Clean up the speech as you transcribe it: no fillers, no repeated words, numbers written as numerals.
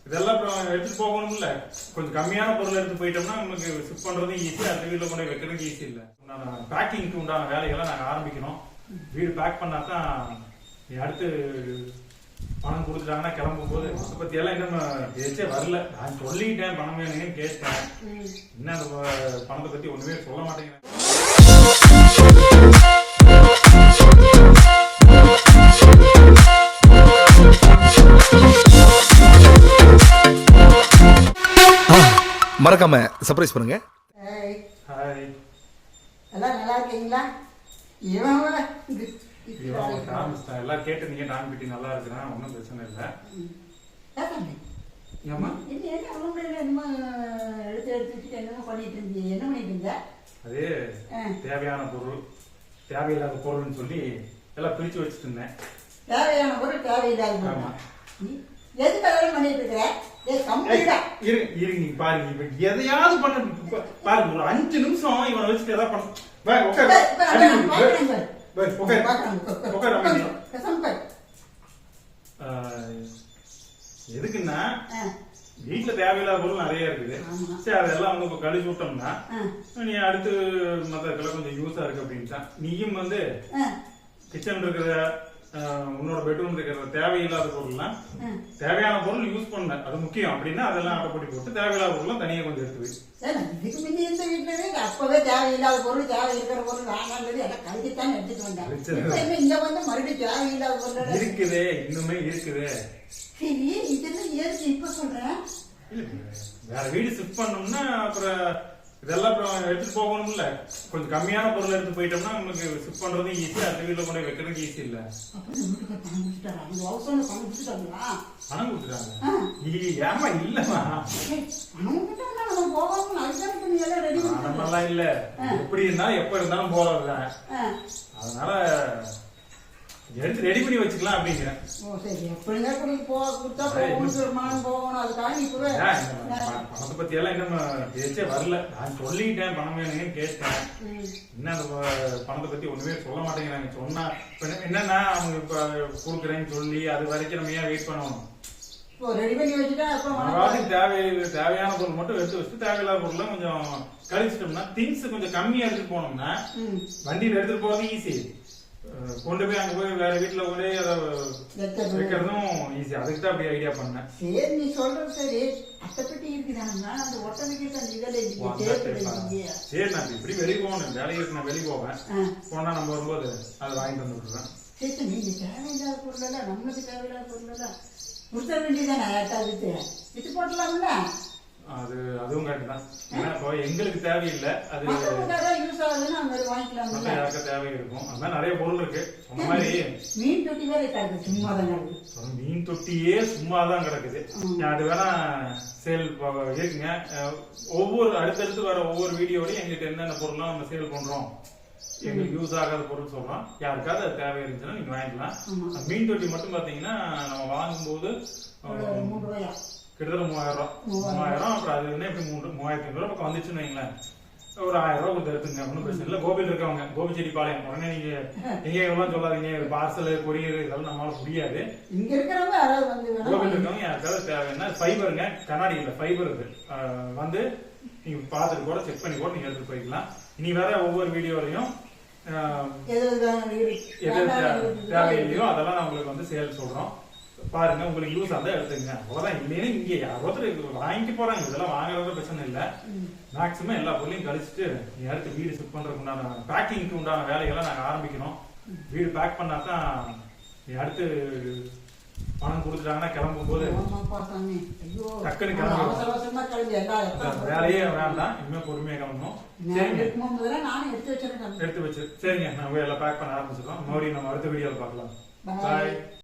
இதெல்லாம் அப்புறம் எடுத்துட்டு போகணும்ல. கொஞ்சம் கம்மியான பொருள் எடுத்து போயிட்டோம்னா நமக்கு ஷிப் பண்றதும் ஈஸி, அடுத்த வீட்டுல கொண்டு வைக்கிறதுக்கு ஈஸி இல்ல. பேக்கிங்க்கு உண்டான வேலைகளை நாங்க ஆரம்பிக்கணும். வீடு பேக் பண்ணாதான் அடுத்து பணம் கொடுத்துட்டாங்கன்னா கிளம்பும் போது அதை பத்தி எல்லாம் இன்னும் பேச்சே வரல. நான் சொல்லிட்டேன் பணம் வேணுங்கன்னு கேட்டேன், இன்னும் அந்த பணத்தை பத்தி ஒண்ணுமே சொல்ல மாட்டேங்கிறேன். மறக்காம சர்ப்ரைஸ் பண்ணுங்க. ஹாய், எல்லாம் நல்லா இருக்கீங்களா? எல்லாம் கேட்டுருந்தீங்க. டான் பிட்டி நல்லா இருக்கிறேன், ஒன்றும் பிரச்சனை இல்லை. ஏமா அது தேவையான பொருள் தேவையில்லாத பொருள்னு சொல்லி எல்லாம் பிரிச்சு வச்சுட்டு இருந்தேன். தேவையான பொருள் தேவையில்லாத எதுக்காக பண்ணிட்டு இருக்கிறேன்? பாருங்க, இப்ப எதையாவது பண்ண பாருங்க. ஒரு 5 நிமிஷம் இவனை வச்சுட்டு எதாவது பண்ண. எதுக்குன்னா வீட்டுல தேவையில்லாத பொருள் நிறைய இருக்குது. சரி, அதெல்லாம் வந்து கழிச்சு விட்டோம்னா நீ அடுத்து மத்ததுக்கெல்லாம் கொஞ்சம் யூஸா இருக்கு அப்படின்ட்டா. நீயும் வந்து கிச்சன் இருக்கிற உன்னோட பெட்ரூம் இருக்கிற தேவையில்லாத பொருள்லாம் தேவையான பொருள் யூஸ் பண்ண அது முக்கியம் அப்படின்னா அதெல்லாம் அட்டைப்பட்டி போட்டு தேவையில்லாத பொருள்லாம் தனியா கொஞ்சம் எடுத்து இதுக்கு முந்தி இருந்த வீட்டுல அப்பவே தேவையில்லாத பொருள் தேவை இருக்கிற பொருள் வாங்காது எல்லாம் கழிச்சுத்தான் எடுத்துட்டு வந்தாங்க. இங்க வந்து மறுபடியும் தேவையில்லாத பொருள் இருக்குது, இன்னுமே இருக்குது. சரி, இதெல்லாம் ஏற்று இப்ப சொல்றேன். வேற வீடு ஷிஃப்ட் பண்ணோம்னா அப்புறம் இதெல்லாம் அப்புறம் எடுத்துட்டு போகணும்ல. கொஞ்சம் கம்மியான பொருள் எடுத்து போயிட்டோம்னா நமக்கு ஷிஃப்ட் பண்றதும் ஈஸி, அடுத்த வீட்டுல கொண்டு வைக்கிறதுக்கு ஈஸி இல்ல. பணம் கொடுத்துட்டாங்க? ஏமா இல்லமா, பணமெல்லாம் இல்ல. எப்படி இருந்தாலும் எப்ப இருந்தாலும் போறதுல, அதனால எடுத்து ரெடி பண்ணி வச்சுக்கலாம் அப்படிங்கிற. பணத்தை பத்தி எல்லாம் இன்னும் பேச்சே வரல. நான் சொல்லிட்டேன் பணம் வேணுங்கன்னு கேட்டேன், இன்னும் அந்த பணத்தை பத்தி ஒண்ணுமே சொல்ல மாட்டேங்கிறாங்க. சொன்னா என்னன்னா அவங்க இப்ப கொடுக்குறேன்னு சொல்லி அது வரைக்கும் நம்ம ஏன் வெயிட் பண்ணணும்? தேவையான பொருள் மட்டும் எடுத்து வச்சுட்டு தேவையில்லாத பொருள் கொஞ்சம் கழிச்சிட்டோம்னா திங்ஸ் கொஞ்சம் கம்மியா எடுத்துட்டு போனோம்னா வண்டியில எடுத்துட்டு போறது ஈஸி, கொண்டு போய் அங்க போய் வேற வீட்டுல கொண்டு அதை வைக்கிறதும் ஈஸி. அதுக்கு தான் அப்படி ஐடியா பண்ணேன். சரி, நீ சொல்றது சரி. அத்தைப்பட்டி இருக்குதாங்கன்னா அந்த ஒட்டனைக்கு அந்த இதெல்லாம் சரி, நான் இப்படி வெளியே போகணும், வேலைக்கு நான் வெளியே போவேன். போனா நம்ம வரும்போது அதை வாங்கிட்டு வந்து விட்டுறேன். சரி, நீங்க தேவையில்லாத பொருள் எல்லாம் நம்மளுக்கு தேவையில்லாத பொருள் எல்லாம் கொடுத்த வேண்டியதானே? விட்டு போட்டலாம்ல. அதுவும் கரெக்ட் தான். ஏன்னா இப்போ எங்களுக்கு தேவையில்லை, அது யூஸ் ஆகுதுன்னு வாங்கிக்கலாம். யாருக்கும் தேவை இருக்கும். அது மாதிரி நிறைய பொருள் இருக்கு. சொன்ன மாதிரி மீன் தொட்டி வேற கிடக்கு, சும்மா தான் கிடக்குது. மீன் தொட்டியே சும்மா தான் கிடக்குது. அது வேணா சேல் இருக்குங்க. ஒவ்வொரு அடுத்தடுத்து வர ஒவ்வொரு வீடியோலையும் எங்களுக்கு என்னென்ன பொருள்லாம் நம்ம சேல் பண்றோம், எங்களுக்கு யூஸ் ஆகாத பொருள் சொல்றோம். யாருக்காவது அது தேவை இருந்துச்சுன்னா நீங்க வாங்கிக்கலாம். மீன் தொட்டி மட்டும் பாத்தீங்கன்னா நம்ம வாங்கும்போது கிட்டத்தட்ட 3000. அப்புறம் அது என்ன இப்படி 3500 பக்கம் வந்துச்சுன்னு வைங்களேன். ஒரு 1000 ரூபாய் கொடுத்து எடுத்துங்க, ஒன்றும் பிரச்சனை இல்லை. கோபியில் இருக்கவங்க, கோபி செடி பாளையம், உடனே நீங்க எங்க எவ்வளவு சொல்லாதீங்க. பார்சல் கொரியர் இதெல்லாம் நம்மளால முடியாது. இங்க இருக்கிறவங்க கோபியில் இருக்கவங்க யாருக்காவது தேவைன்னா ஃபைபருங்க, கண்ணாடி இல்லை ஃபைபர் இருக்கு, வந்து நீங்க பார்த்துட்டு கூட செக் பண்ணி கூட நீங்க எடுத்துட்டு போய்க்கலாம். இனி வேற ஒவ்வொரு வீடியோலையும் எது தேவையில்லையோ அதெல்லாம் நான் உங்களுக்கு வந்து சேல் சொல்றோம். பாருங்க, உங்களுக்கு யூஸ் ஆகுதா எடுத்துங்க, அவ்வளவுதான். இல்லைன்னா இங்க யாராவது வாங்கிட்டு போறாங்க, இதெல்லாம் வாங்குறது பிரச்சனை இல்ல. மேக்சிமம் எல்லா பொருளையும் கழிச்சுட்டு நீ அடுத்து வீடு ஷிஃப்ட் பண்றதுக்கு உண்டான பேக்கிங்க்கு உண்டான வேலைகளை நாங்க ஆரம்பிக்கணும். வீடு பேக் பண்ணாதான் நீ அடுத்து பணம் கொடுத்துட்டாங்கன்னா கிளம்பும் போது டக்குன்னு கிளம்பும். வேலையே வேண்டாம், இனிமே பொறுமையா கிளம்பணும். சரிங்க, எடுத்து வச்சு சரிங்க. நம்ம எல்லாம் பேக் பண்ண ஆரம்பிச்சிடலாம். மறுபடியும் நம்ம அடுத்த வீடியோல பார்க்கலாம். பாய்.